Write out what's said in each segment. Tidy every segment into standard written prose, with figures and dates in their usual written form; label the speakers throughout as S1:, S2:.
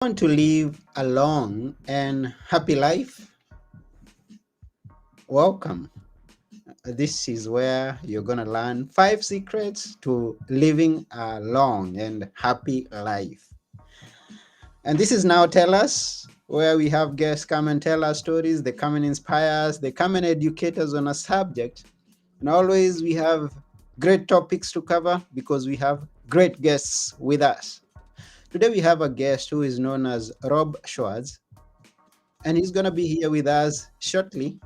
S1: Want to live a long and happy life? Welcome. This is where you're going to learn 5 secrets to living a long and happy life. And this is Now Tell Us, where we have guests come and tell us stories. They come and inspire us. They come and educate us on a subject. And always we have great topics to cover because we have great guests with us. Today we have a guest who is known as Rob Schwartz, and he's going to be here with us shortly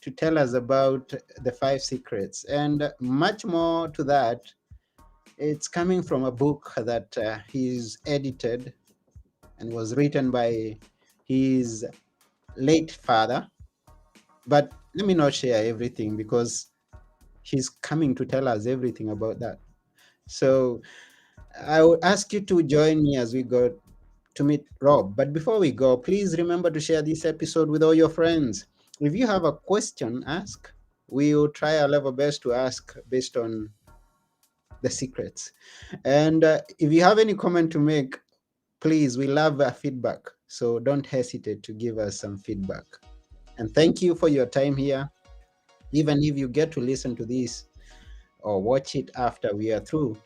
S1: to tell us about the 5 secrets and much more to that. It's coming from a book that he's edited and was written by his late father. But let me not share everything because he's coming to tell us everything about that. So I would ask you to join me as we go to meet Rob. But before we go, please remember to share this episode with all your friends. If you have a question, ask. We will try our level best to ask based on the secrets. And if you have any comment to make, please, we love feedback. So don't hesitate to give us some feedback. And thank you for your time here. Even if you get to listen to this or watch it after we are through,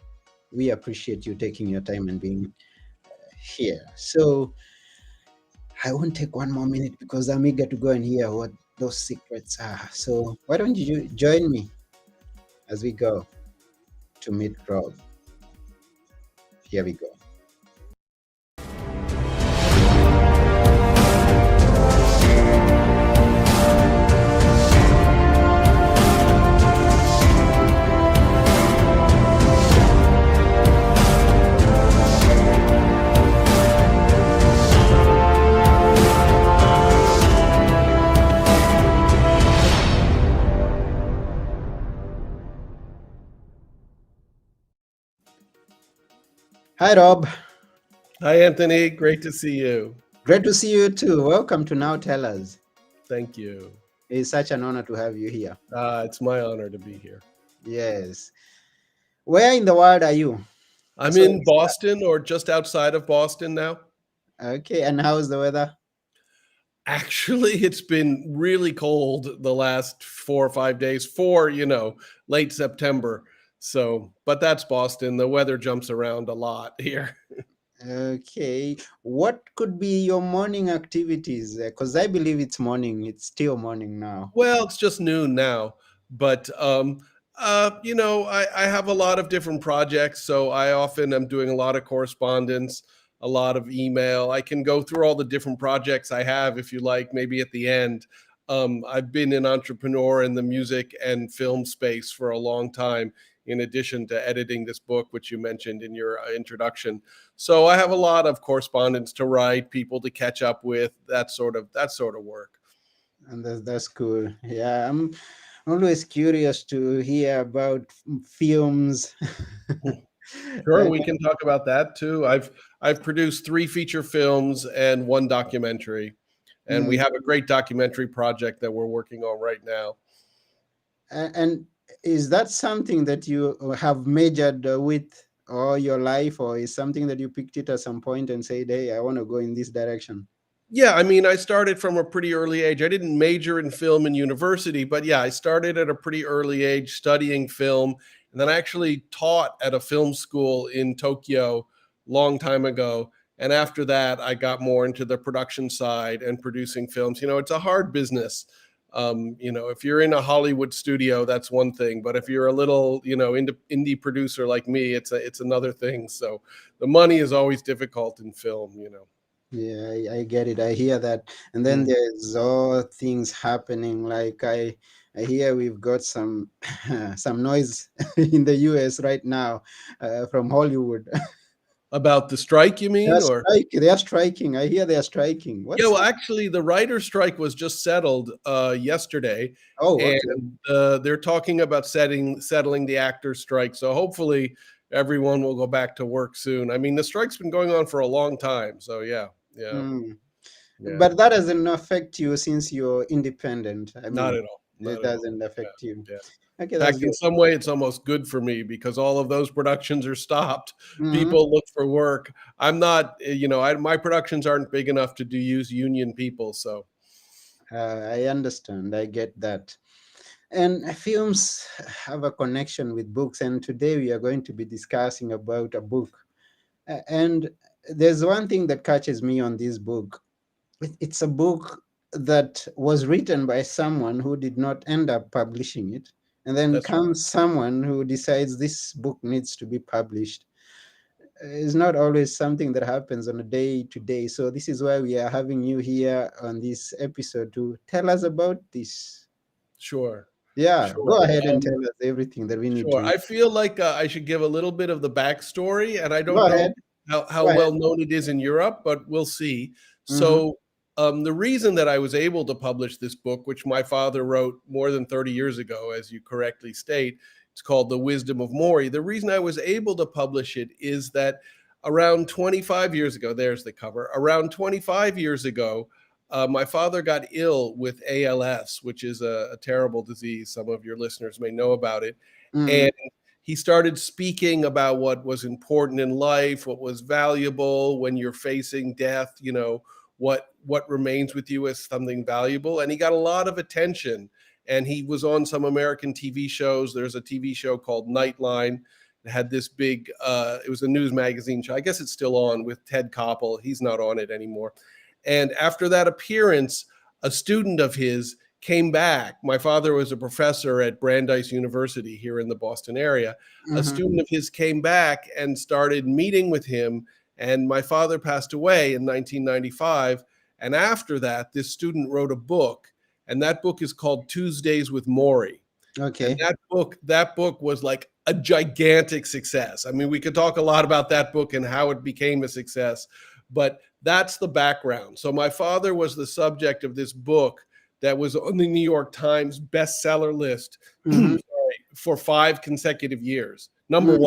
S1: we appreciate you taking your time and being here. So I won't take one more minute because I'm eager to go and hear what those secrets are. So why don't you join me as we go to meet Rob? Here we go. Hi, Rob.
S2: Hi, Anthony. Great to see you.
S1: Great to see you too. Welcome to Now Tell Us.
S2: Thank you.
S1: It's such an honor to have you here.
S2: It's my honor to be here.
S1: Yes. Where in the world are you?
S2: I'm in Boston or just outside of Boston now.
S1: Okay. And how's the weather?
S2: Actually, it's been really cold the last 4 or 5 days for, late September. So, but that's Boston. The weather jumps around a lot here.
S1: Okay. What could be your morning activities? Because I believe it's morning. It's still morning now.
S2: Well, it's just noon now, but I have a lot of different projects, so I often am doing a lot of correspondence, a lot of email. I can go through all the different projects I have, if you like, maybe at the end. I've been an entrepreneur in the music and film space for a long time, in addition to editing this book, which you mentioned in your introduction. So I have a lot of correspondence to write, people to catch up with, that sort of work.
S1: And that's cool. Yeah, I'm always curious to hear about films.
S2: Sure, we can talk about that too. I've produced 3 feature films and 1 documentary, and we have a great documentary project that we're working on right now.
S1: And is that something that you have majored with all your life, or is something that you picked it at some point and said, hey, I want to go in this direction?
S2: Yeah, I mean, I started from a pretty early age. I didn't major in film in university, but yeah, I started at a pretty early age studying film. And then I actually taught at a film school in Tokyo long time ago. And after that, I got more into the production side and producing films. It's a hard business. If you're in a Hollywood studio, that's one thing. But if you're a little, indie producer like me, it's another thing. So the money is always difficult in film.
S1: Yeah, I get it. I hear that. And then there's all things happening. Like I hear we've got some some noise in the US right now from Hollywood.
S2: About the strike, you mean?
S1: They are striking. I hear they are striking.
S2: Yeah, well, actually, the writer's strike was just settled yesterday.
S1: Oh, okay.
S2: And they're talking about settling the actors' strike. So hopefully everyone will go back to work soon. I mean, the strike's been going on for a long time. So yeah.
S1: But that doesn't affect you since you're independent. I mean,
S2: not at all.
S1: it doesn't affect you.
S2: Yeah.
S1: Okay,
S2: In
S1: that's
S2: fact, in
S1: good.
S2: some way, it's almost good for me because all of those productions are stopped.
S1: Hmm.
S2: People look for work. I'm not, my productions aren't big enough to do use union people. So
S1: I understand. I get that. And films have a connection with books, and today we are going to be discussing about a book. And there's one thing that catches me on this book. It's a book that was written by someone who did not end up publishing it, and then
S2: that's right.
S1: comes someone who decides this book needs to be published. It's not always something that happens on a day to day. So this is why we are having you here on this episode to tell us about this.
S2: Sure.
S1: Yeah,
S2: Sure.
S1: go ahead and tell us everything that we need to
S2: Sure.
S1: know.
S2: I feel like I should give a little bit of the backstory, and I
S1: Go
S2: don't know
S1: ahead.
S2: how
S1: Go ahead.
S2: well known it is in Europe, but we'll see.
S1: Mm-hmm.
S2: So, the reason that I was able to publish this book, which my father wrote more than 30 years ago, as you correctly state, it's called The Wisdom of Morrie. The reason I was able to publish it is that around 25 years ago, there's the cover, around 25 years ago, my father got ill with ALS, which is a terrible disease. Some of your listeners may know about it.
S1: Mm-hmm.
S2: And he started speaking about what was important in life, what was valuable when you're facing death, what remains with you as something valuable. And he got a lot of attention. And he was on some American TV shows. There's a TV show called Nightline. It had this big, it was a news magazine show. I guess it's still on with Ted Koppel. He's not on it anymore. And after that appearance, a student of his came back. My father was a professor at Brandeis University here in the Boston area. A
S1: Mm-hmm.
S2: student of his came back and started meeting with him. And my father passed away in 1995. And after that, this student wrote a book, and that book is called Tuesdays with Morrie. And
S1: Okay.
S2: that book was like a gigantic success. I mean, we could talk a lot about that book and how it became a success, but that's the background. So my father was the subject of this book that was on the New York Times bestseller list
S1: Mm-hmm.
S2: for 5 consecutive years. Number
S1: Mm-hmm.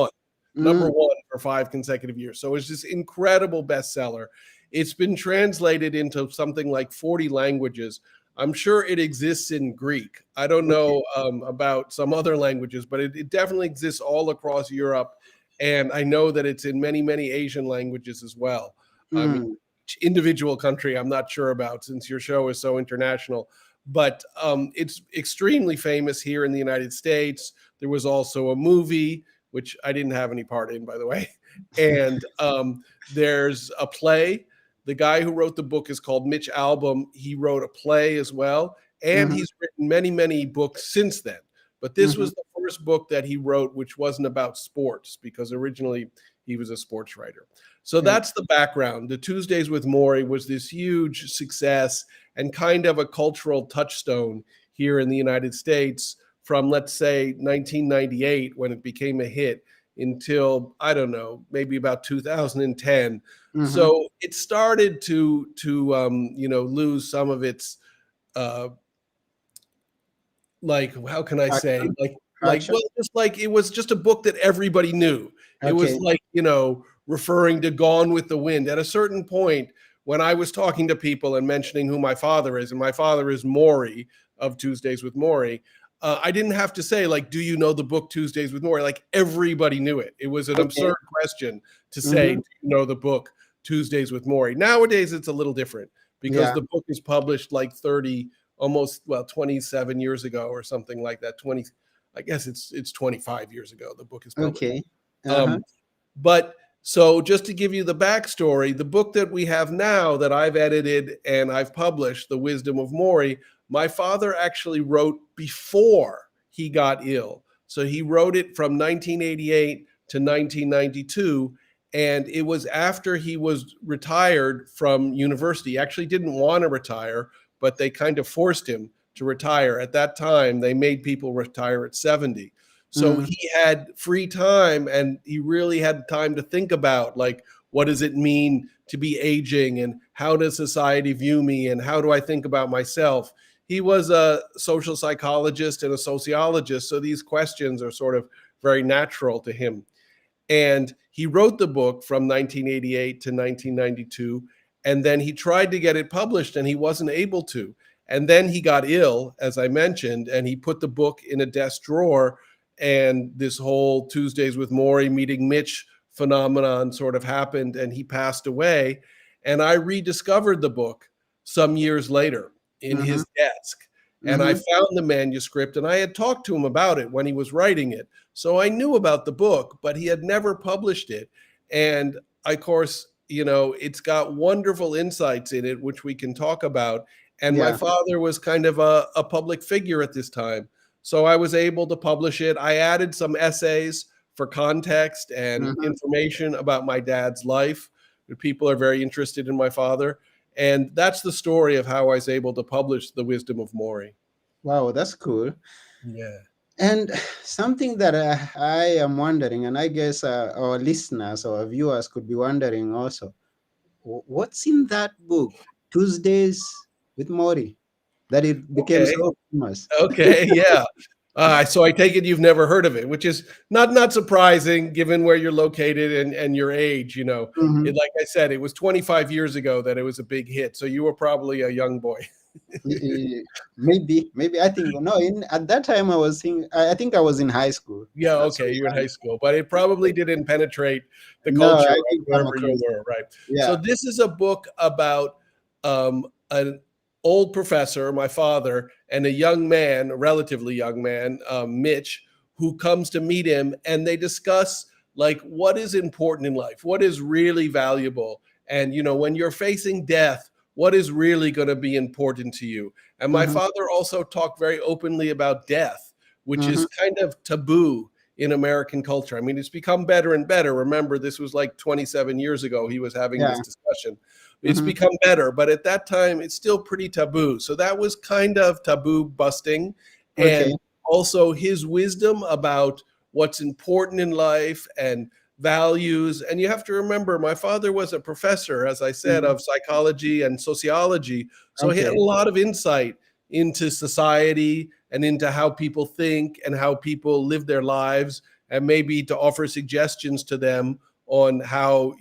S2: one for 5 consecutive years. So it's this incredible bestseller. It's been translated into something like 40 languages. I'm sure it exists in Greek. I don't
S1: Okay.
S2: know about some other languages, but it definitely exists all across Europe. And I know that it's in many, many Asian languages as well. I mean,
S1: Mm.
S2: each individual country I'm not sure about since your show is so international. But it's extremely famous here in the United States. There was also a movie, which I didn't have any part in, by the way. And there's a play. The guy who wrote the book is called Mitch Albom. He wrote a play as well, and
S1: Mm-hmm.
S2: he's written many, many books since then. But this
S1: Mm-hmm.
S2: was the first book that he wrote, which wasn't about sports, because originally he was a sports writer. So
S1: Okay.
S2: that's the background. The Tuesdays with Morrie was this huge success and kind of a cultural touchstone here in the United States from, let's say, 1998 when it became a hit until, I don't know, maybe about 2010.
S1: Mm-hmm.
S2: So it started to lose some of its uh, like, how can I say,
S1: Action.
S2: like
S1: Action.
S2: well, just like it was just a book that everybody knew. It was
S1: Okay.
S2: like, referring to Gone with the Wind. At a certain point, when I was talking to people and mentioning who my father is, and my father is Morrie of Tuesdays with Morrie, I didn't have to say, like, do you know the book Tuesdays with Morrie? Like, everybody knew it. It was an
S1: Okay.
S2: absurd question to say,
S1: Mm-hmm.
S2: do you know the book Tuesdays with Morrie? Nowadays, it's a little different because
S1: Yeah.
S2: the book is published like 30, almost, well, 27 years ago or something like that. 20, I guess it's 25 years ago the book is published.
S1: Okay. Uh-huh.
S2: Um, but so just to give you the backstory, the book that we have now that I've edited and I've published, The Wisdom of Morrie, my father actually wrote before he got ill. So he wrote it from 1988 to 1992. And it was after he was retired from university. He actually didn't want to retire, but they kind of forced him to retire. At that time, they made people retire at 70. So
S1: Mm.
S2: he had free time and he really had time to think about, like, what does it mean to be aging and how does society view me and how do I think about myself? He was a social psychologist and a sociologist, so these questions are sort of very natural to him. And he wrote the book from 1988 to 1992. And then he tried to get it published and he wasn't able to. And then he got ill, as I mentioned, and he put the book in a desk drawer. And this whole Tuesdays with Morrie meeting Mitch phenomenon sort of happened, and he passed away. And I rediscovered the book some years later in
S1: Mm-hmm.
S2: his desk. And I
S1: Mm-hmm.
S2: found the manuscript, and I had talked to him about it when he was writing it. So I knew about the book, but he had never published it. And of course, it's got wonderful insights in it, which we can talk about. And my
S1: Yeah.
S2: father was kind of a public figure at this time. So I was able to publish it. I added some essays for context and
S1: Mm-hmm.
S2: information about my dad's life. People are very interested in my father. And that's the story of how I was able to publish The Wisdom of Morrie.
S1: Wow, that's cool.
S2: Yeah.
S1: And something that I am wondering, and I guess our listeners or viewers could be wondering also, what's in that book, Tuesdays with Morrie, that it became
S2: Okay.
S1: so famous?
S2: Okay. Yeah. So I take it you've never heard of it, which is not surprising given where you're located and your age.
S1: Mhm.
S2: Like I said, it was 25 years ago that it was a big hit. So you were probably a young boy.
S1: Maybe I think no. At that time, I was thinking. I think I was in high school.
S2: Yeah,
S1: So
S2: okay, you were in high school, but it probably didn't penetrate the
S1: no,
S2: culture
S1: I
S2: of
S1: didn't come
S2: wherever you
S1: across.
S2: were, right? So
S1: Yeah.
S2: this is a book about an old professor, my father, and a young man, a relatively young man, Mitch, who comes to meet him, and they discuss like what is important in life, what is really valuable, and when you're facing death, what is really going to be important to you. And my
S1: Mm-hmm.
S2: father also talked very openly about death, which
S1: Mm-hmm.
S2: is kind of taboo in American culture. I mean, it's become better and better. Remember, this was like 27 years ago he was having
S1: Yeah.
S2: this discussion. It's
S1: Mm-hmm.
S2: become better, but at that time, it's still pretty taboo. So that was kind of taboo busting.
S1: Okay.
S2: And also his wisdom about what's important in life and values. And you have to remember, my father was a professor, as I said,
S1: Mm-hmm.
S2: of psychology and sociology. So he had
S1: Okay.
S2: a lot of insight into society and into how people think and how people live their lives, and maybe to offer suggestions to them on how,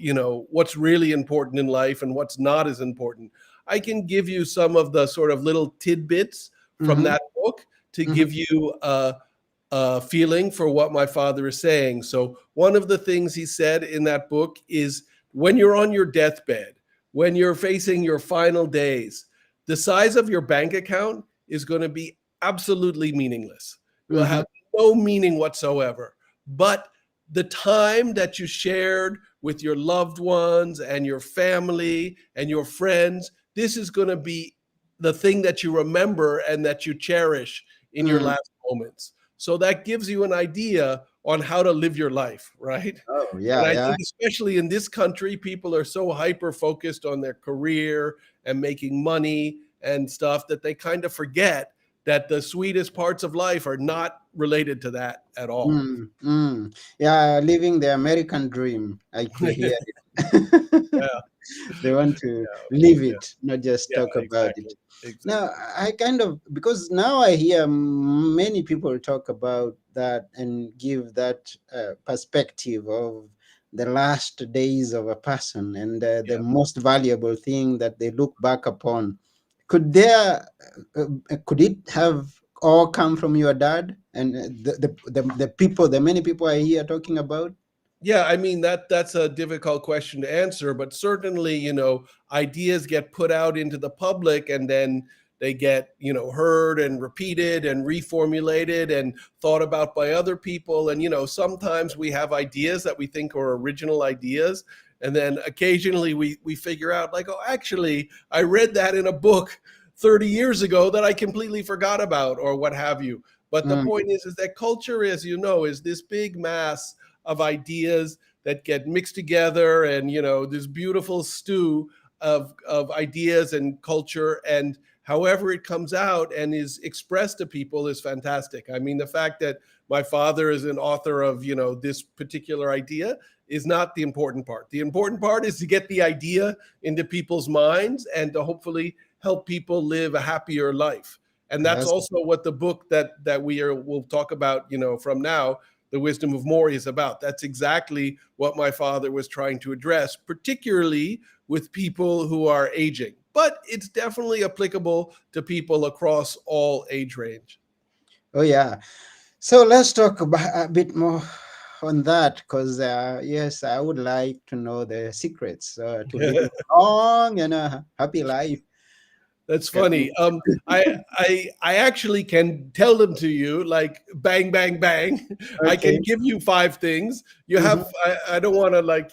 S2: what's really important in life and what's not as important. I can give you some of the sort of little tidbits from
S1: Mm-hmm.
S2: that book to
S1: Mm-hmm.
S2: give you a feeling for what my father is saying. So, one of the things he said in that book is when you're on your deathbed, when you're facing your final days, the size of your bank account is going to be absolutely meaningless. It will
S1: Mm-hmm.
S2: have no meaning whatsoever. But the time that you shared with your loved ones and your family and your friends, this is going to be the thing that you remember and that you cherish in your
S1: Mm.
S2: last moments. So that gives you an idea on how to live your life, right?
S1: Oh
S2: And
S1: yeah,
S2: I
S1: yeah.
S2: think, especially in this country, people are so hyper focused on their career and making money and stuff that they kind of forget that the sweetest parts of life are not related to that at all.
S1: Mm, mm. Yeah, living the American dream. I could hear it.
S2: Yeah,
S1: They want to
S2: yeah,
S1: live
S2: yeah,
S1: it, not just
S2: yeah,
S1: talk about it.
S2: exactly,
S1: Now,
S2: exactly.
S1: I kind of, because now I hear many people talk about that and give that perspective of the last days of a person and the
S2: Yeah.
S1: most valuable thing that they look back upon. Could there, could it have all come from your dad and the people, the many people I hear talking about?
S2: Yeah, I mean that's a difficult question to answer, but certainly, ideas get put out into the public and then they get, heard and repeated and reformulated and thought about by other people. And, sometimes we have ideas that we think are original ideas. And then occasionally we figure out like, oh, actually, I read that in a book 30 years ago that I completely forgot about or what have you. But the
S1: Mm,
S2: point is that culture, as you know, is this big mass of ideas that get mixed together, and this beautiful stew of ideas and culture, and however it comes out and is expressed to people is fantastic. I mean, the fact that my father is an author of this particular idea is not the important part. The important part is to get the idea into people's minds and to hopefully help people live a happier life. And that's
S1: that's
S2: also what the book that we'll talk about from now, The Wisdom of Morrie, is about. That's exactly what my father was trying to address, particularly with people who are aging. but it's definitely applicable to people across all age range.
S1: Oh yeah. So let's talk about a bit more on that, because yes, I would like to know the secrets to living a long and a happy life.
S2: That's
S1: Can
S2: funny.
S1: you-
S2: I actually can tell them to you like bang bang bang. I
S1: Okay.
S2: can give you five things. You
S1: Mhm.
S2: have. I don't want to like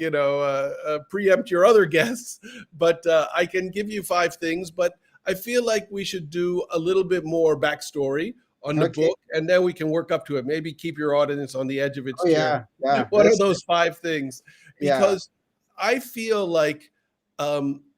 S2: preempt your other guests, but I can give you five things. But I feel like we should do a little bit more backstory on the
S1: Okay.
S2: book, and then we can work up to it. Maybe keep your audience on the edge of its
S1: Oh
S2: chair.
S1: yeah, yeah.
S2: What are those five things?
S1: Yeah.
S2: Because I feel like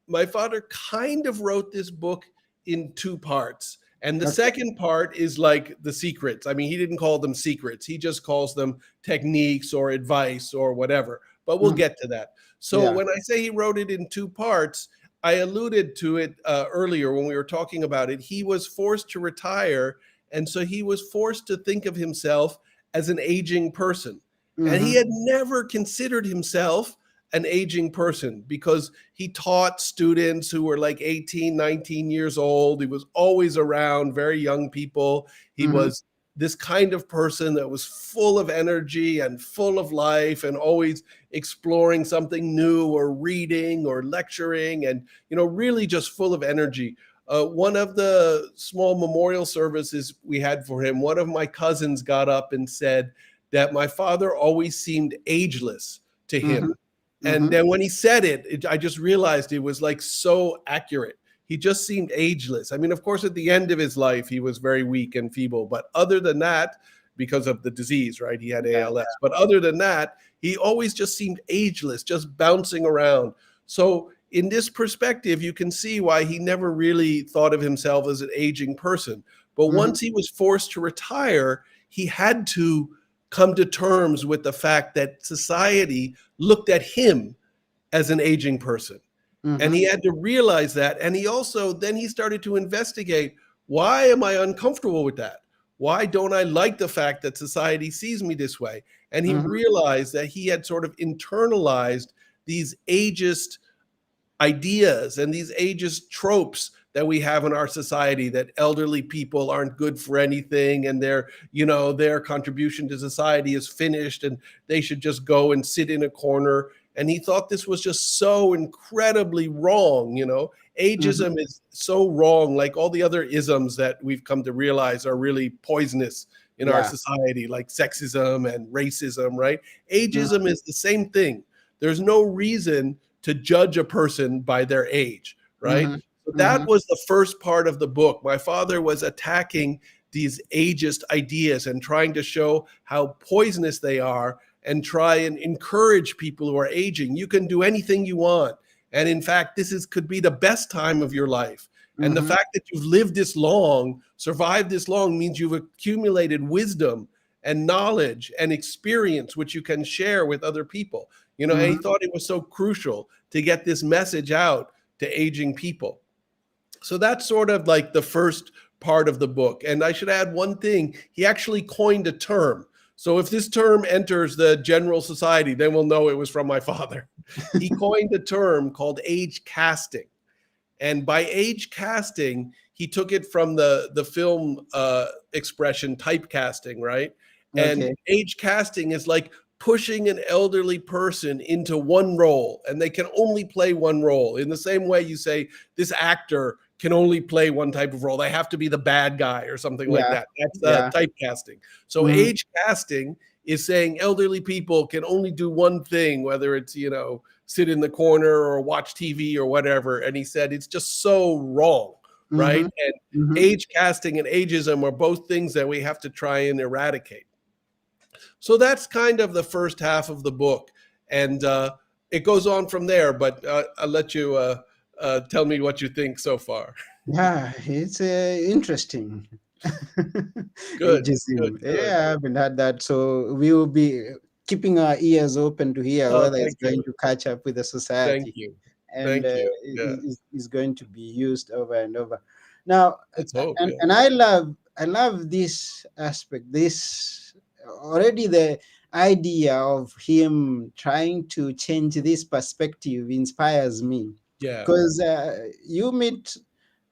S2: my father kind of wrote this book in two parts. And the
S1: Okay.
S2: second part is like the secrets. I mean, he didn't call them secrets, he just calls them techniques or advice or whatever. But we'll
S1: Mhm.
S2: get to that. So
S1: Yeah.
S2: when I say he wrote it in two parts, I alluded to it earlier when we were talking about it. He was forced to retire. And so he was forced to think of himself as an aging person. And he
S1: Hmm.
S2: had never considered himself an aging person because he taught students who were like 18, 19 years old. He was always around very young people. He
S1: Hmm.
S2: was this kind of person that was full of energy and full of life and always exploring something new or reading or lecturing and, really just full of energy. One of the small memorial services we had for him, one of my cousins got up and said that my father always seemed ageless to
S1: Hmm.
S2: him. And
S1: Hmm.
S2: then when he said it, I just realized it was like so accurate. He just seemed ageless. I mean, of course, at the end of his life, he was very weak and feeble. But other than that, because of the disease, right? He had
S1: Yeah.
S2: ALS. But other than that, he always just seemed ageless, just bouncing around. So, in this perspective, you can see why he never really thought of himself as an aging person. But
S1: Hmm.
S2: once he was forced to retire, he had to come to terms with the fact that society looked at him as an aging person. And
S1: Hmm.
S2: he had to realize that. And he also, then he started to investigate, why am I uncomfortable with that? Why don't I like the fact that society sees me this way? And he
S1: Hmm.
S2: realized that he had sort of internalized these ageist ideas and these ageist tropes that we have in our society, that elderly people aren't good for anything and their contribution to society is finished and they should just go and sit in a corner. And he thought this was just so incredibly wrong.
S1: Hmm.
S2: Ageism is so wrong, like all the other isms that we've come to realize are really poisonous in our
S1: Yeah.
S2: society, like sexism and racism, right?
S1: Hmm.
S2: Ageism is the same thing. There's no reason to judge a person by their age, right?
S1: Hmm.
S2: So that
S1: Hmm.
S2: was the first part of the book. My father was attacking these ageist ideas and trying to show how poisonous they are and try and encourage people who are aging. You can do anything you want. And in fact, could be the best time of your life. And the
S1: Hmm.
S2: fact that you've lived this long, survived this long, means you've accumulated wisdom and knowledge and experience, which you can share with other people. And he
S1: Hmm.
S2: thought it was so crucial to get this message out to aging people. So that's sort of like the first part of the book. And I should add one thing, he actually coined a term. So if this term enters the general society, then we'll know it was from my father. He coined a term called age casting. And by age casting, he took it from the film expression typecasting, right? And
S1: Okay.
S2: age casting is like pushing an elderly person into one role, and they can only play one role. In the same way, you say this actor can only play one type of role; they have to be the bad guy or something like
S1: Yeah.
S2: that. That's
S1: Yeah.
S2: typecasting. So
S1: Hmm.
S2: age casting is saying elderly people can only do one thing, whether it's sit in the corner or watch TV or whatever. And he said it's just so wrong, right?
S1: Hmm.
S2: And
S1: Hmm.
S2: age casting and ageism are both things that we have to try and eradicate. So that's kind of the first half of the book. And it goes on from there, but I'll let you tell me what you think so far.
S1: Yeah, it's interesting.
S2: Good, good,
S1: Ageism.
S2: good.
S1: Yeah, I haven't had that. So we will be keeping our ears open to hear
S2: Oh,
S1: whether it's
S2: thank
S1: going
S2: you.
S1: to catch up with the
S2: Thank
S1: society,
S2: you.
S1: and
S2: Thank you. Yeah,
S1: is going to be used over and over. Now,
S2: let's hope.
S1: and
S2: Yeah.
S1: I love this aspect. This already the idea of him trying to change this perspective inspires me.
S2: Yeah.
S1: because you meet,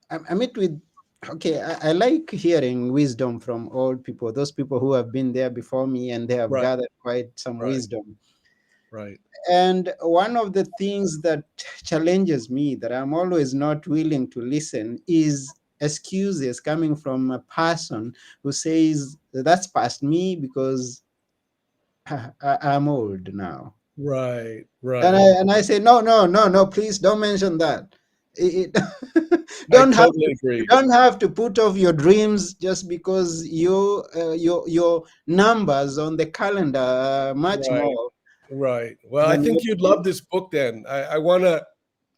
S1: I meet with, okay, I like hearing wisdom from old people, those people who have been there before me and they have
S2: Right.
S1: gathered quite some
S2: Right.
S1: wisdom.
S2: Right.
S1: And one of the things that challenges me, that I'm always not willing to listen, is excuses coming from a person who says that's past me because I'm old now.
S2: Right.
S1: And
S2: Right.
S1: I say, no, no, no, no, please don't mention that.
S2: I
S1: Don't have
S2: totally
S1: to, you
S2: agree.
S1: don't have to put off your dreams just because your numbers on the calendar are much
S2: Right.
S1: more
S2: Right. Well, I
S1: than
S2: think
S1: your
S2: you'd love
S1: dreams.
S2: this book then. I want to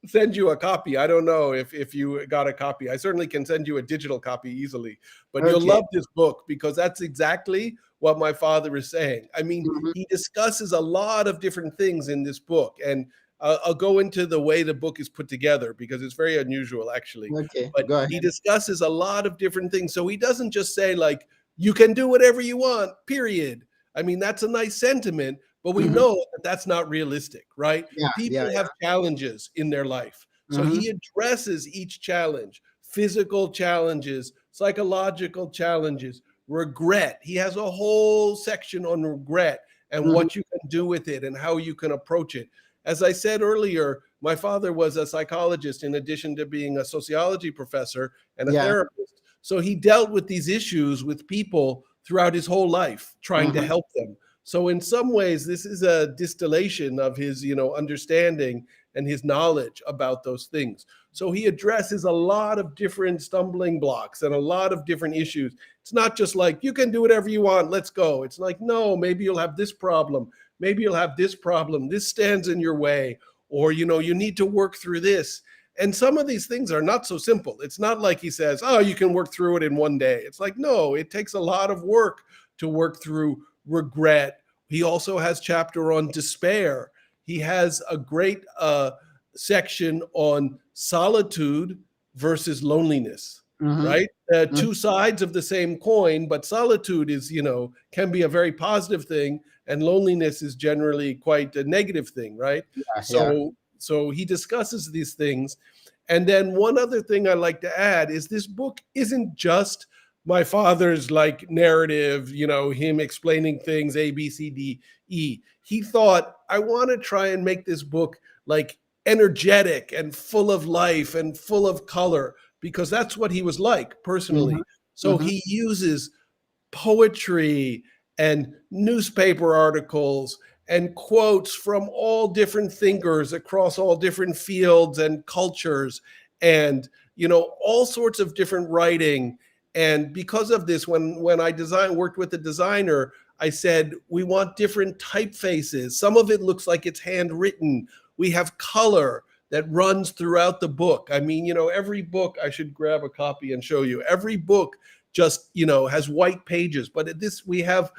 S2: send you a copy. I don't know if you got a copy. I certainly can send you a digital copy easily, but you'll
S1: Okay.
S2: love this book because that's exactly what my father is saying. I mean,
S1: Mhm.
S2: he discusses a lot of different things in this book, and I'll go into the way the book is put together because it's very unusual, actually.
S1: Okay,
S2: But
S1: go
S2: he
S1: ahead.
S2: discusses a lot of different things. So he doesn't just say, like, you can do whatever you want, period. I mean, that's a nice sentiment, but we
S1: Mhm.
S2: know that that's not realistic, right?
S1: Yeah, yeah,
S2: People have
S1: yeah.
S2: challenges in their life. So
S1: Mhm.
S2: he addresses each challenge: physical challenges, psychological challenges, regret. He has a whole section on regret and
S1: Mhm.
S2: what you can do with it and how you can approach it. As I said earlier, my father was a psychologist in addition to being a sociology professor and a
S1: Yeah.
S2: therapist. So he dealt with these issues with people throughout his whole life, trying to
S1: Mhm.
S2: help them. So in some ways, this is a distillation of his, understanding and his knowledge about those things. So he addresses a lot of different stumbling blocks and a lot of different issues. It's not just like, you can do whatever you want, let's go. It's like, no, maybe you'll have this problem. Maybe you'll have this problem. This stands in your way. Or, you need to work through this. And some of these things are not so simple. It's not like he says, oh, you can work through it in one day. It's like, no, it takes a lot of work to work through regret. He also has chapter on despair. He has a great section on solitude versus loneliness,
S1: Mhm.
S2: right?
S1: Mhm.
S2: Two sides of the same coin, but solitude is, can be a very positive thing, and loneliness is generally quite a negative thing, right?
S1: Yeah, yeah.
S2: So he discusses these things. And then one other thing I like to add is this book isn't just my father's like narrative, him explaining things A, B, C, D, E. He thought, I want to try and make this book like energetic and full of life and full of color because that's what he was like
S1: Mhm.
S2: personally. So
S1: Mhm.
S2: he uses poetry and newspaper articles and quotes from all different thinkers across all different fields and cultures, and all sorts of different writing. And because of this, when I worked with the designer, I said we want different typefaces. Some of it looks like it's handwritten. We have color that runs throughout the book. I mean, every book, I should grab a copy and show you. Every book just has white pages, but this we have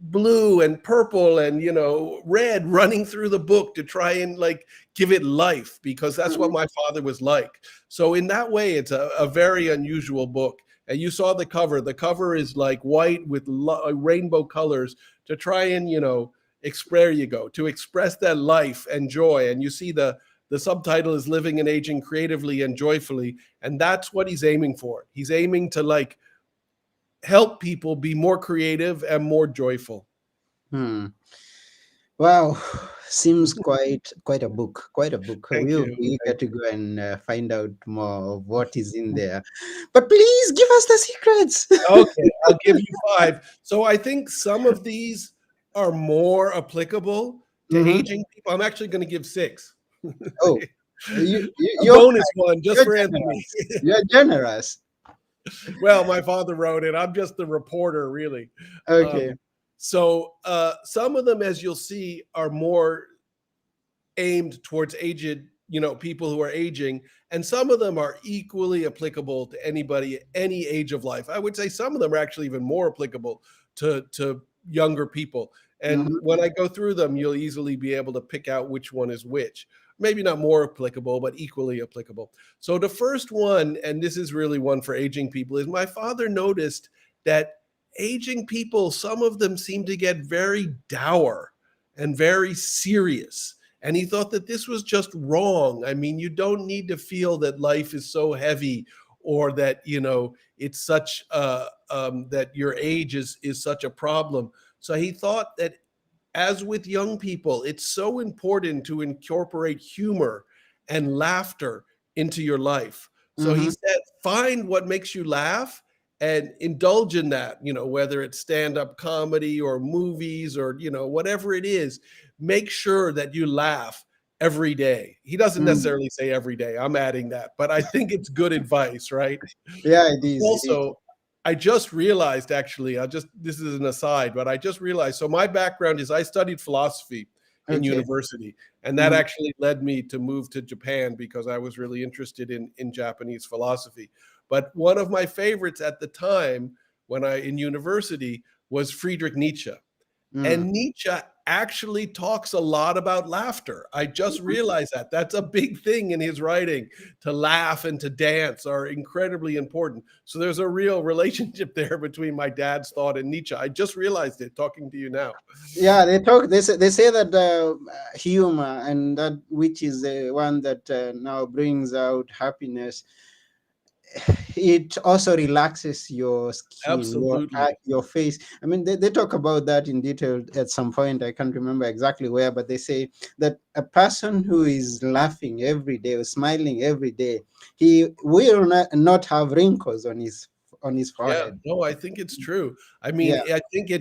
S2: blue and purple and red running through the book to try and like give it life, because that's what
S1: Mhm.
S2: my father was like. So in that way, it's a very unusual book. And you saw the cover. The cover is like white with rainbow colors to try and express, to express that life and joy. And you see the subtitle is living and aging creatively and joyfully, and that's what he's aiming for. He's aiming to like help people be more creative and more joyful.
S1: Hmm. Wow, seems quite a book, quite a book.
S2: Thank
S1: We'll
S2: you.
S1: be eager
S2: Thank
S1: to
S2: you.
S1: go and find out more of what is in there. But please give us the secrets.
S2: Okay, I'll give you 5. So I think some of these are more applicable to
S1: Hmm.
S2: aging people. I'm actually going to give 6.
S1: Oh,
S2: A
S1: you're
S2: bonus
S1: kind.
S2: one just
S1: You're
S2: for Anthony.
S1: generous. You're generous.
S2: Well, my father wrote it. I'm just the reporter, really.
S1: Okay.
S2: Um, so some of them, as you'll see, are more aimed towards aged, people who are aging, and some of them are equally applicable to anybody, any age of life. I would say some of them are actually even more applicable to younger people. And
S1: Hmm.
S2: when I go through them, you'll easily be able to pick out which one is which. Maybe not more applicable, but equally applicable. So the first one, and this is really one for aging people, is my father noticed that aging people, some of them seem to get very dour and very serious, And he thought that this was just wrong. I mean, you don't need to feel that life is so heavy, or that, it's such that your age is such a problem. So he thought that, as with young people, it's so important to incorporate humor and laughter into your life. So he
S1: Mm-hmm.
S2: said, find what makes you laugh and indulge in that, whether it's stand-up comedy or movies or, whatever it is, make sure that you laugh every day. He doesn't
S1: Mm.
S2: necessarily say every day. I'm adding that, but I think it's good advice, right?
S1: Yeah, it is. It is.
S2: Also, I just realized, actually, this is an aside, but I just realized, so my background is I studied philosophy in
S1: Okay.
S2: university, and that
S1: Mm.
S2: actually led me to move to Japan because I was really interested in Japanese philosophy. But one of my favorites at the time when in university was Friedrich Nietzsche.
S1: Mm.
S2: And Nietzsche actually talks a lot about laughter. I just realized that. That's a big thing in his writing. To laugh and to dance are incredibly important. So there's a real relationship there between my dad's thought and Nietzsche. I just realized it talking to you now.
S1: Yeah, they talk. They say that humor, and that which is the one that now brings out happiness, it also relaxes your skin,
S2: Absolutely.
S1: your face. I mean, they talk about that in detail at some point. I can't remember exactly where, but they say that a person who is laughing every day or smiling every day, he will not have wrinkles on his
S2: Yeah,
S1: forehead.
S2: no, I think it's true. I mean,
S1: Yeah,
S2: I think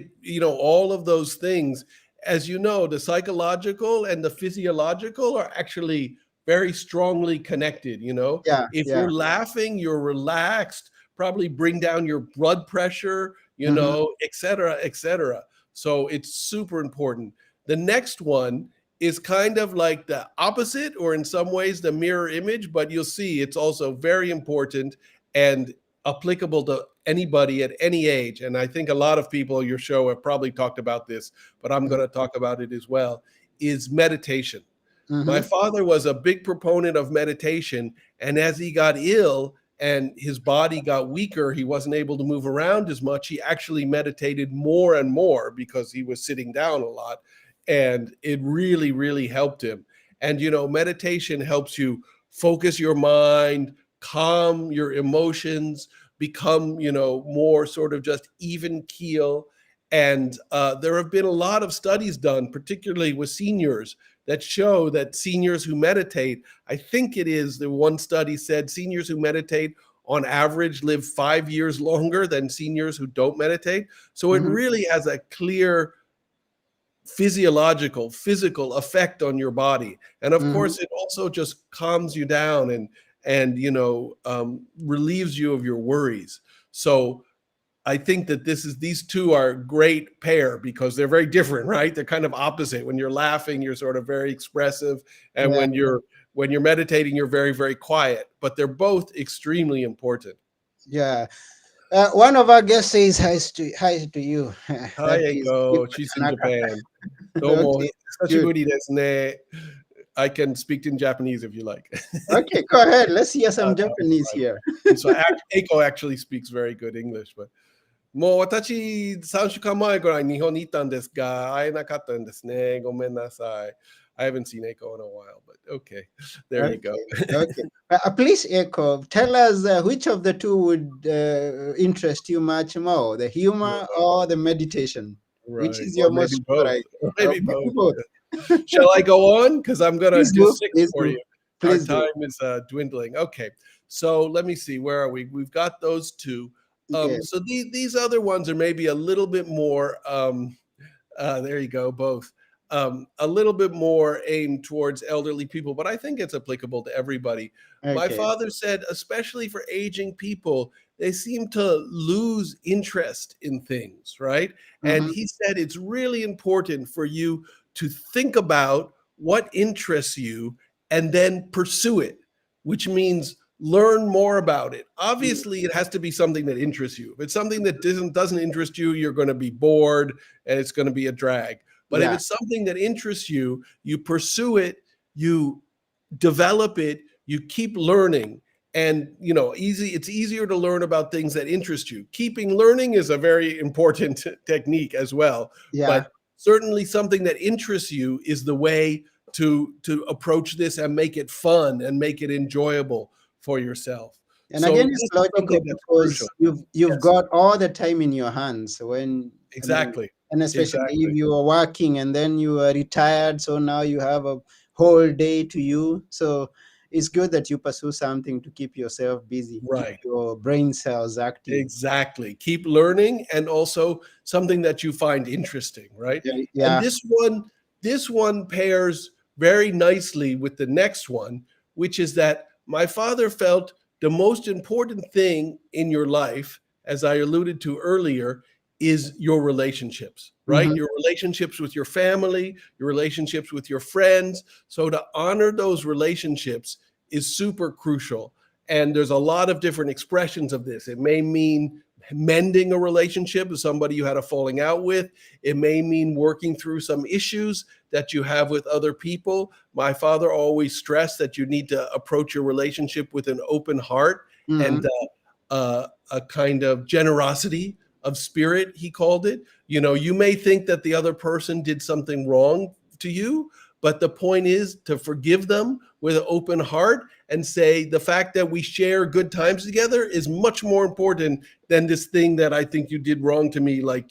S2: all of those things, as you know, the psychological and the physiological are actually very strongly connected.
S1: yeah,
S2: If
S1: yeah.
S2: you're laughing, you're relaxed, probably bring down your blood pressure,
S1: Hmm.
S2: et cetera, et cetera. So it's super important. The next one is kind of like the opposite, or in some ways the mirror image, but you'll see it's also very important and applicable to anybody at any age. And I think a lot of people on your show have probably talked about this, but I'm going to talk about it as well, is meditation. My
S1: Hmm.
S2: father was a big proponent of meditation. And as he got ill and his body got weaker, he wasn't able to move around as much. He actually meditated more and more because he was sitting down a lot. And it really, really helped him. And, meditation helps you focus your mind, calm your emotions, become, more sort of just even keel. And there have been a lot of studies done, particularly with seniors, that show that seniors who meditate, I think it is the one study said seniors who meditate on average live 5 years longer than seniors who don't meditate. So it
S1: Hmm.
S2: really has a clear physical effect on your body. And of
S1: Hmm.
S2: course, it also just calms you down and relieves you of your worries. So I think that these two are a great pair because they're very different, right? They're kind of opposite. When you're laughing, you're sort of very expressive, and
S1: Yeah,
S2: when you're meditating, you're very, very quiet. But they're both extremely important.
S1: yeah. One of our guests says hi to you.
S2: Hi,
S1: That is Iko
S2: Eiko. She's in
S1: Tanaka.
S2: Japan. Domo,
S1: Okay, good.
S2: hashiburi desu ne. I can speak in Japanese if you like.
S1: Okay, go ahead. Let's hear some
S2: No, it's
S1: Japanese
S2: fine.
S1: here.
S2: So Eiko actually speaks very good English, but もう私、3週間前ぐらい日本に行ったんですが、会えなかったんですね。ごめんなさい。I haven't seen Eiko in a while, but okay. There you
S1: Okay,
S2: go.
S1: okay. Please, Echo, tell us which of the two would interest you much more, the humor or the meditation? Which
S2: Right.
S1: is
S2: Or
S1: your
S2: maybe
S1: most
S2: both.
S1: favorite?
S2: Or maybe
S1: Maybe
S2: both.
S1: both.
S2: Shall I go on? Because I'm going to
S1: Please
S2: do
S1: do.
S2: six
S1: Please
S2: for
S1: do.
S2: you. Our
S1: Please
S2: time
S1: do.
S2: is dwindling. Okay. So let me see. Where are we? We've got those two.
S1: Okay.
S2: So these other ones are maybe a little bit more there you go, both. A little bit more aimed towards elderly people, but I think it's applicable to everybody. My
S1: Okay.
S2: father said, especially for aging people, they seem to lose interest in things, right? And
S1: Mm-hmm.
S2: he said it's really important for you to think about what interests you and then pursue it, which means learn more about it. Obviously, it has to be something that interests you. If it's something that doesn't interest you, you're going to be bored and it's going to be a drag. But if
S1: Yeah.
S2: it's something that interests you, you pursue it, you develop it, you keep learning. And it's easier to learn about things that interest you. Keeping learning is a very important technique as well.
S1: Yeah.
S2: But certainly something that interests you is the way to approach this and make it fun and make it enjoyable for yourself.
S1: And
S2: So
S1: again,
S2: this
S1: it's
S2: is
S1: logical
S2: something that's crucial.
S1: because you've
S2: Yes,
S1: got all the time in your hands when, I mean,
S2: exactly,
S1: and especially if
S2: exactly.
S1: you are working and then you are retired, so now you have a whole day to you. So it's good that you pursue something to keep yourself busy, keep
S2: Right.
S1: your brain cells active.
S2: Exactly. Keep learning, and also something that you find interesting, right?
S1: Yeah,
S2: And
S1: yeah.
S2: this one pairs very nicely with the next one, which is that my father felt the most important thing in your life, as I alluded to earlier, is your relationships, right?
S1: Mhm.
S2: Your relationships with your family, your relationships with your friends. So to honor those relationships is super crucial. And there's a lot of different expressions of this. It may mean mending a relationship with somebody you had a falling out with. It may mean working through some issues that you have with other people. My father always stressed that you need to approach your relationship with an open heart
S1: Mhm.
S2: and a kind of generosity of spirit, he called it. You know, you may think that the other person did something wrong to you, but the point is to forgive them with an open heart and say the fact that we share good times together is much more important than this thing that I think you did wrong to me, like,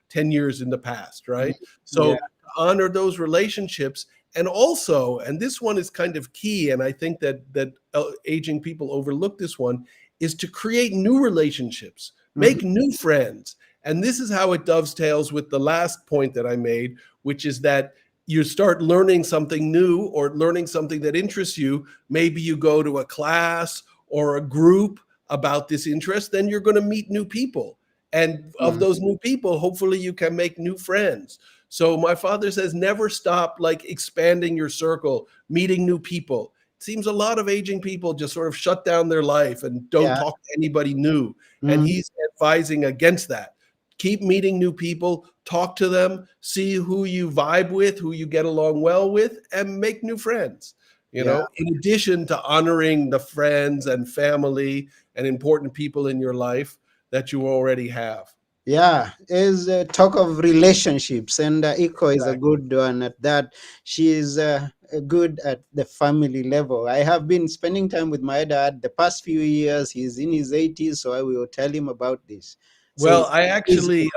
S2: 10 years in the past, right?
S1: Yeah.
S2: So honor those relationships. And also, and this one is kind of key, and I think that aging people overlook this one, is to create new relationships,
S1: Mhm.
S2: make new friends. And this is how it dovetails with the last point that I made, which is that you start learning something new or learning something that interests you. Maybe you go to a class or a group about this interest, then you're going to meet new people. And of
S1: Mhm.
S2: those new people, hopefully you can make new friends. So my father says, never stop like expanding your circle, meeting new people. It seems a lot of aging people just sort of shut down their life and don't
S1: Yeah.
S2: talk to anybody new. And
S1: Mhm.
S2: he's advising against that. Keep meeting new people, talk to them, see who you vibe with, who you get along well with, and make new friends.
S1: Yeah.
S2: In addition to honoring the friends and family and important people in your life that you already have.
S1: Yeah, is talk of relationships, and Iko is a
S2: Exactly.
S1: good one at that. She is good at the family level. I have been spending time with my dad the past few years. He's in his 80s, so I will tell him about this. So
S2: Well, I
S1: is
S2: actually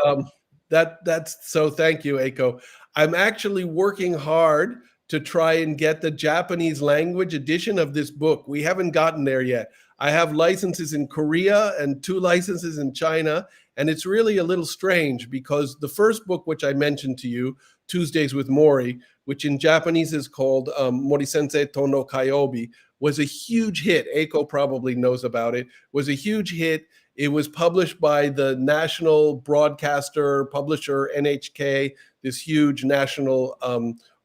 S2: that's so thank you, Aiko. I'm actually working hard to try and get the Japanese language edition of this book. We haven't gotten there yet. I have licenses in Korea and 2 licenses in China, and it's really a little strange because the first book, which I mentioned to you, Tuesdays with Morrie, which in Japanese is called Mori Sensei to no Kaiobi, was a huge hit. Aiko probably knows about it. Was a huge hit. It was published by the national broadcaster publisher NHK, this huge national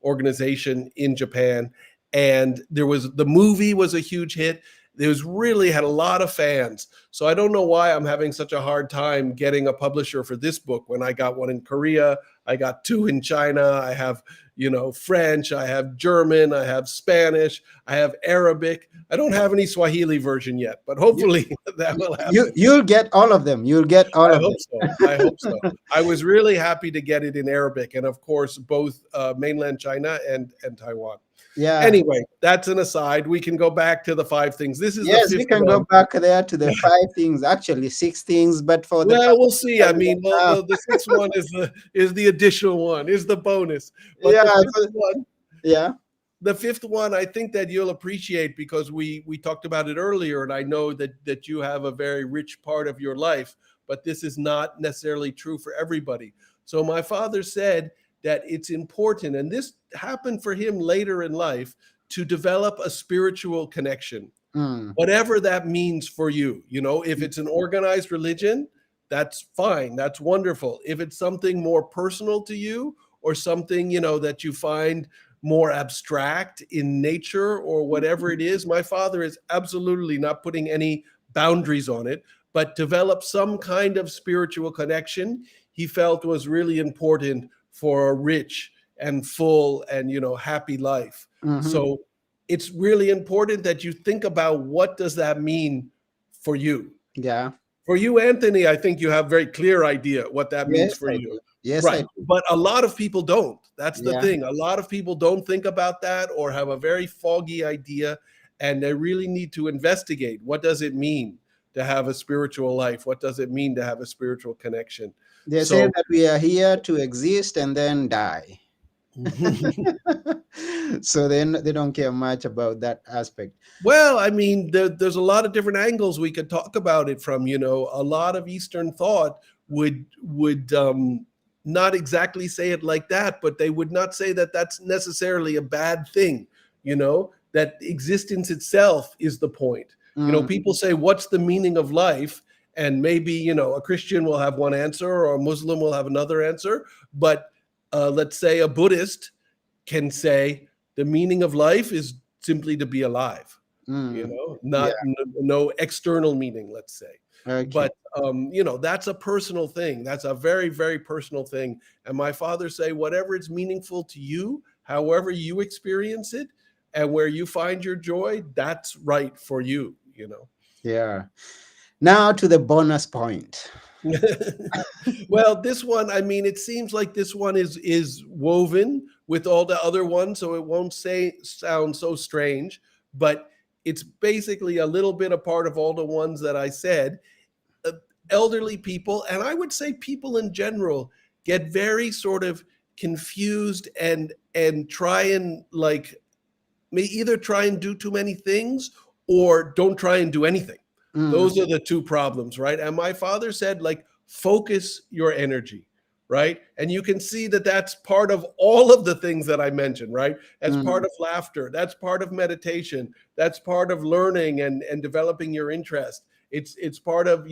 S2: organization in Japan. And the movie was a huge hit. It was really had a lot of fans. So I don't know why I'm having such a hard time getting a publisher for this book when I got one in Korea, I got two in China, I have, French, I have German, I have Spanish, I have Arabic. I don't have any Swahili version yet, but
S1: you,
S2: hopefully that will happen.
S1: you'll get all of them. You'll get all
S2: I
S1: of
S2: hope so. I hope so. I was really happy to get it in Arabic, and of course, both mainland China and Taiwan.
S1: Yeah.
S2: Anyway, that's an aside. We can go back to the 5 things. This is the
S1: Yes, we
S2: fifth
S1: can go
S2: one.
S1: back there to the 5 things, actually 6 things, but for the
S2: Well,
S1: time
S2: we'll see. I mean, well,
S1: now,
S2: the sixth one is the additional one, is the bonus. But
S1: yeah, so, yeah.
S2: the fifth one, I think that you'll appreciate because we talked about it earlier, and I know that you have a very rich part of your life, but this is not necessarily true for everybody. So my father said that it's important, and this happened for him later in life, to develop a spiritual connection,
S1: Mm.
S2: whatever that means for you. If it's an organized religion, that's fine, that's wonderful. If it's something more personal to you, or something that you find more abstract in nature, or whatever it is, my father is absolutely not putting any boundaries on it, but develop some kind of spiritual connection he felt was really important for a rich and full and happy life.
S1: Hmm.
S2: So it's really important that you think about, what does that mean for you?
S1: Yeah.
S2: For you, Anthony, I think you have a very clear idea what that means
S1: Yes,
S2: for
S1: I
S2: you.
S1: do. Yes, I
S2: Right.
S1: do.
S2: But a lot of people don't. That's the
S1: Yeah.
S2: thing. A lot of people don't think about that or have a very foggy idea, and they really need to investigate. What does it mean to have a spiritual life? What does it mean to have a spiritual connection?
S1: They say
S2: So,
S1: that we are here to exist and then die. So then they don't care much about that aspect.
S2: well, I mean, there's a lot of different angles we could talk about it from. You know, a lot of Eastern thought would not exactly say it like that, but they would not say that that's necessarily a bad thing. You know, that existence itself is the point. You know,
S1: Mm,
S2: people say, "What's the meaning of life?" And maybe a Christian will have one answer, or a Muslim will have another answer. But let's say a Buddhist can say the meaning of life is simply to be alive,
S1: mm,
S2: not
S1: yeah.
S2: no external meaning, let's say.
S1: Okay.
S2: But that's a personal thing. That's a very, very personal thing. And my father say, whatever is meaningful to you, however you experience it, and where you find your joy, that's right for you.
S1: Yeah. Now to the bonus point.
S2: Well, this one, I mean, it seems like this one is woven with all the other ones, so it won't sound so strange, but it's basically a little bit a part of all the ones that I said. Uh, Elderly people, and I would say people in general, get very sort of confused and try and like may either try and do too many things or don't try and do anything.
S1: Mm,
S2: Those are the two problems, right? And my father said, like, focus your energy, right? And you can see that that's part of all of the things that I mentioned, right? That's part
S1: mm,
S2: of laughter. That's part of meditation. That's part of learning and developing your interest. It's part of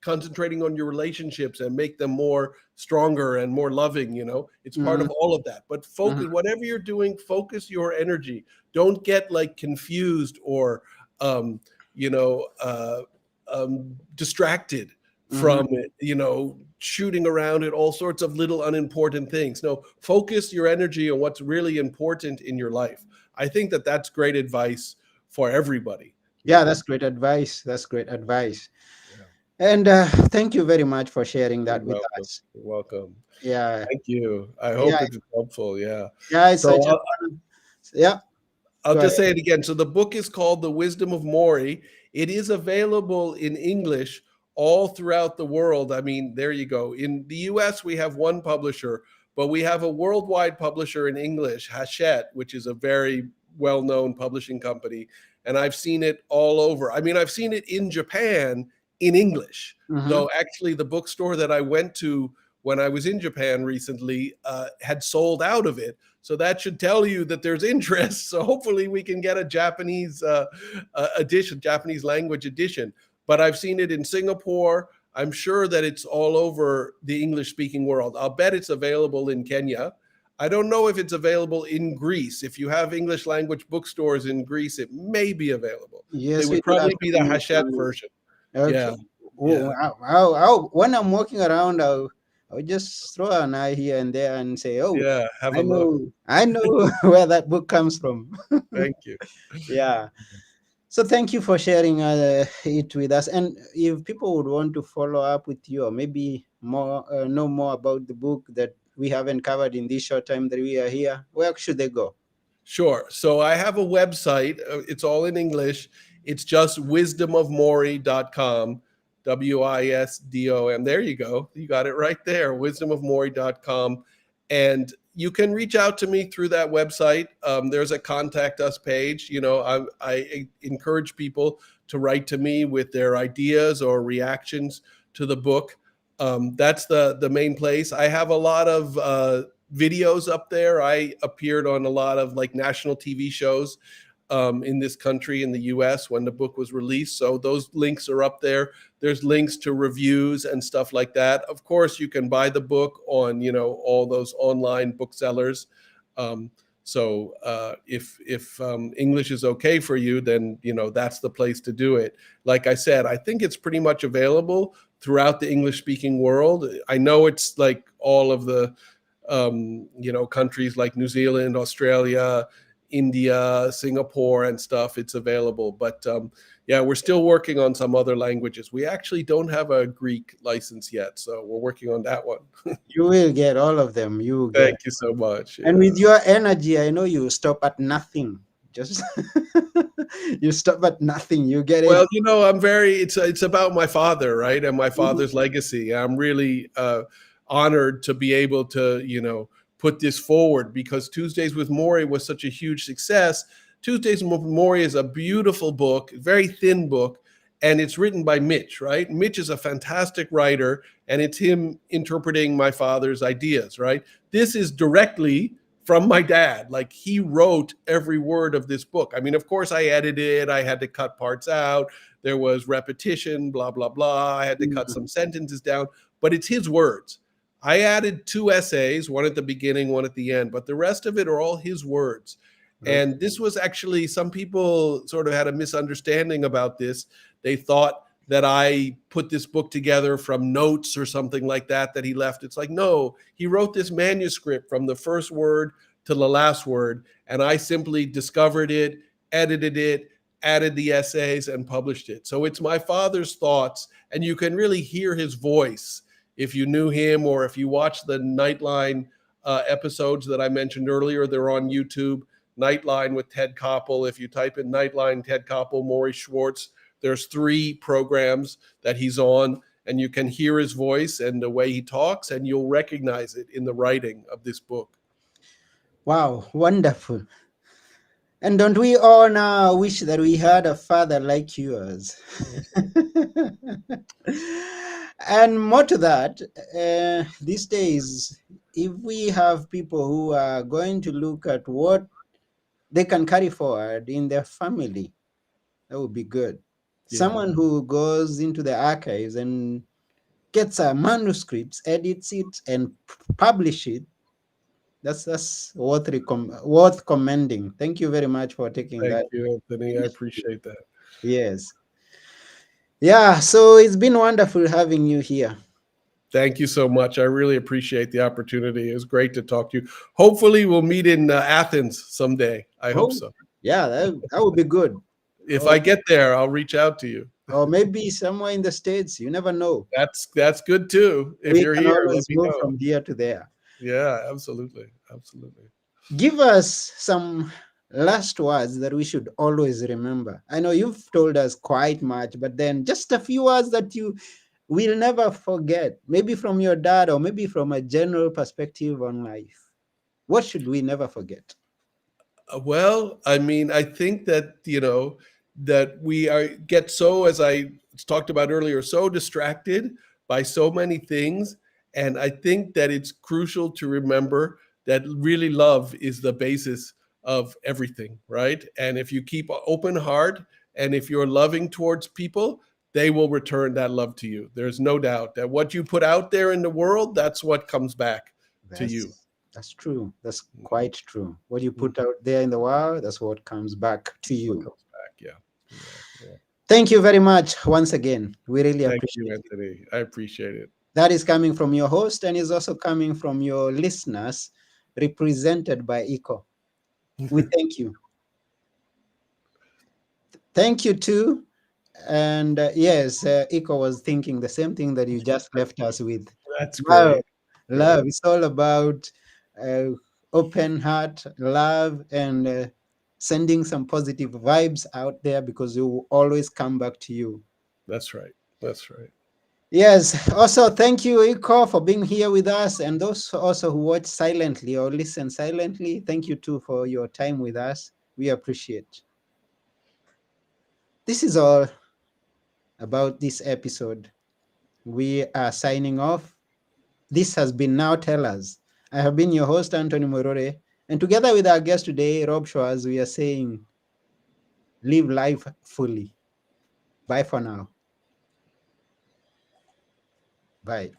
S2: concentrating on your relationships and make them more stronger and more loving. It's part
S1: mm,
S2: of all of that. But
S1: mm,
S2: focus, whatever you're doing, focus your energy. Don't get like confused or um, you know uh, distracted
S1: mhm.
S2: from it, shooting around at all sorts of little unimportant things. No, focus your energy on what's really important in your life. I think that that's great advice for everybody you
S1: Yeah,
S2: know
S1: that's great advice. That's great advice.
S2: Yeah.
S1: And thank you very much for sharing
S2: You're
S1: that with
S2: welcome.
S1: us.
S2: You're welcome.
S1: Yeah.
S2: Thank you. I
S1: Yeah.
S2: hope it's helpful. Yeah.
S1: Yeah, it's
S2: So
S1: such an honor. Yeah.
S2: I'll
S1: Go ahead.
S2: just say it again. So the book is called The Wisdom of Morrie. It is available in English all throughout the world. I mean, there you go. In the US, we have one publisher, but we have a worldwide publisher in English, Hachette, which is a very well known publishing company. And I've seen it all over. I mean, I've seen it in Japan in English,
S1: Mm-hmm.
S2: though actually the bookstore that I went to when I was in Japan recently had sold out of it. So that should tell you that there's interest. So hopefully we can get a Japanese edition, Japanese language edition. But I've seen it in Singapore. I'm sure that it's all over the English speaking world. I'll bet it's available in Kenya. I don't know if it's available in Greece. If you have English language bookstores in Greece, it may be available. They
S1: Yes, we
S2: would
S1: do have
S2: probably be the
S1: English
S2: Hachette
S1: language.
S2: version.
S1: Okay.
S2: Yeah.
S1: Oh,
S2: Yeah.
S1: when I'm walking around, I'll just throw an eye here and there and say, "Oh,
S2: Yeah. Have a look.
S1: I know where that book comes from."
S2: Thank you.
S1: Yeah. So thank you for sharing it with us. And if people would want to follow up with you, or maybe know more about the book that we haven't covered in this short time that we are here, where should they go?
S2: Sure. So I have a website. It's all in English. It's just wisdomofmorrie.com. Wisdom. There you go. You got it right there. Wisdomofmorrie.com. And you can reach out to me through that website. There's a contact us page. I encourage people to write to me with their ideas or reactions to the book. That's the main place. I have a lot of videos up there. I appeared on a lot of like national TV shows in this country, in the US, when the book was released. So those links are up there. There's links to reviews and stuff like that. Of course, you can buy the book on, all those online booksellers. So if English is okay for you, then, that's the place to do it. Like I said, I think it's pretty much available throughout the English speaking world. I know it's like all of the countries like New Zealand, Australia, India, Singapore, and stuff, it's available. But yeah, we're still working on some other languages. We actually don't have a Greek license yet, so we're working on that one.
S1: You will get all of them. You will
S2: Thank
S1: get.
S2: you so much.
S1: And
S2: Yeah.
S1: with your energy, I know you stop at nothing. Just you stop at nothing. You get it.
S2: Well, I'm very. It's about my father, right, and my father's legacy. I'm really honored to be able to, put this forward because Tuesdays with Morrie was such a huge success. Tuesdays with Morrie is a beautiful book, very thin book, and it's written by Mitch. Right, Mitch is a fantastic writer, and it's him interpreting my father's ideas. Right, this is directly from my dad. Like he wrote every word of this book. I mean, of course, I edited, I had to cut parts out. There was repetition, blah, blah, blah. I had to cut some sentences down, but it's his words. I added 2 essays, one at the beginning, one at the end, but the rest of it are all his words. And this was actually, some people sort of had a misunderstanding about this. They thought that I put this book together from notes or something like that he left. It's like, no, he wrote this manuscript from the first word to the last word. And I simply discovered it, edited it, added the essays, and published it. So it's my father's thoughts. And you can really hear his voice if you knew him, or if you watch the Nightline episodes that I mentioned earlier. They're on YouTube. Nightline with Ted Koppel. If you type in Nightline, Ted Koppel, Morrie Schwartz, there's 3 programs that he's on, and you can hear his voice and the way he talks, and you'll recognize it in the writing of this book.
S1: Wow, wonderful. And don't we all now wish that we had a father like yours? And more to that, these days, if we have people who are going to look at what they can carry forward in their family, that would be good.
S2: Yeah.
S1: Someone who goes into the archives and gets a manuscript, edits it, and publish it. That's worth commending. Thank you very much for taking
S2: Thank
S1: that.
S2: you, Anthony. I appreciate that.
S1: Yes. Yeah, so it's been wonderful having you here.
S2: Thank you so much. I really appreciate the opportunity. It was great to talk to you. Hopefully, we'll meet in Athens someday. I hope so.
S1: Yeah, that would be good.
S2: If I get there, I'll reach out to you.
S1: Or maybe somewhere in the States. You never know.
S2: That's good too. If
S1: We
S2: you're
S1: can
S2: here, let
S1: always
S2: me
S1: move
S2: know.
S1: from here to there.
S2: Yeah, absolutely. Absolutely.
S1: Give us some last words that we should always remember. I know you've told us quite much, but then just a few words that you will never forget, maybe from your dad or maybe from a general perspective on life. What should we never forget?
S2: Well, I mean, I think that, that we get so, as I talked about earlier, so distracted by so many things. And I think that it's crucial to remember that really love is the basis of everything, right? And if you keep an open heart and if you're loving towards people, they will return that love to you. There's no doubt that what you put out there in the world, that's what comes back to you.
S1: That's true. That's quite true. What you put out there in the world, that's what comes back to you.
S2: What comes back, yeah.
S1: Thank you very much once again. We really
S2: Thank
S1: appreciate
S2: you,
S1: it.
S2: Anthony. I appreciate it.
S1: That is coming from your host and is also coming from your listeners, represented by Eco. We thank you. Thank you too. And yes, Eco was thinking the same thing that you just left us with.
S2: That's
S1: Love,
S2: great.
S1: love. It's all about open heart, love, and sending some positive vibes out there because it will always come back to you.
S2: That's right. That's right.
S1: Yes. Also, thank you, Iko, for being here with us. And those also who watch silently or listen silently, thank you too for your time with us. We appreciate. This is all about this episode. We are signing off. This has been Now Tell Us. I have been your host, Anthony Morore. And together with our guest today, Rob Schwartz, we are saying, live life fully. Bye for now. Bye.